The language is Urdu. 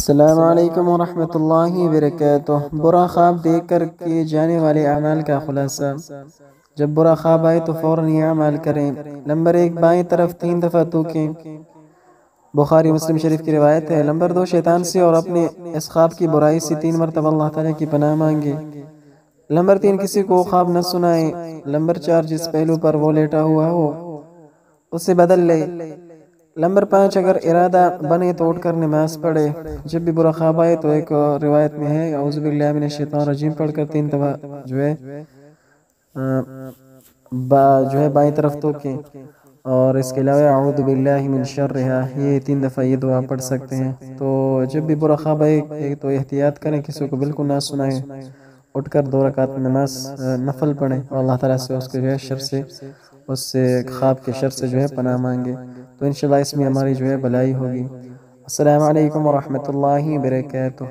السلام علیکم ورحمۃ اللہ وبرکاتہ۔ برا خواب دیکھ کر کیے جانے والے اعمال کا خلاصہ۔ جب برا خواب آئے تو فوراً یہ اعمال کریں۔ نمبر 1، بائیں طرف 3 دفعہ تھوکیں۔ بخاری مسلم شریف کی روایت ہے۔ نمبر 2، شیطان سے اور اپنے اس خواب کی برائی سے 3 مرتبہ اللہ تعالیٰ کی پناہ مانگے۔ نمبر 3، کسی کو خواب نہ سنائیں۔ نمبر 4، جس پہلو پر وہ لیٹا ہوا ہو اسے بدل لے۔ نمبر 5، اگر ارادہ بنے تو اٹھ کر نماز پڑھے۔ جب بھی برا خواب آئے تو ایک روایت میں ہے اعوذ باللہ من الشیطان الرجیم پڑھ کر 3 دفعہ بائیں طرف تھوکیں، اور اس کے علاوہ اعوذ باللہ من شرہا، یہ 3 دفعہ یہ دعا پڑھ سکتے ہیں۔ تو جب بھی برا خواب آئے تو احتیاط کریں، کسی کو بالکل نہ سنائیں، اٹھ کر 2 رکعت نماز نفل پڑھیں اور اللہ تعالیٰ سے اس کے شر سے، اس سے خواب کے شر سے پناہ مانگے، تو انشاءاللہ اس میں ہماری بھلائی ہوگی۔ السلام علیکم ورحمۃ اللہ وبرکاتہ۔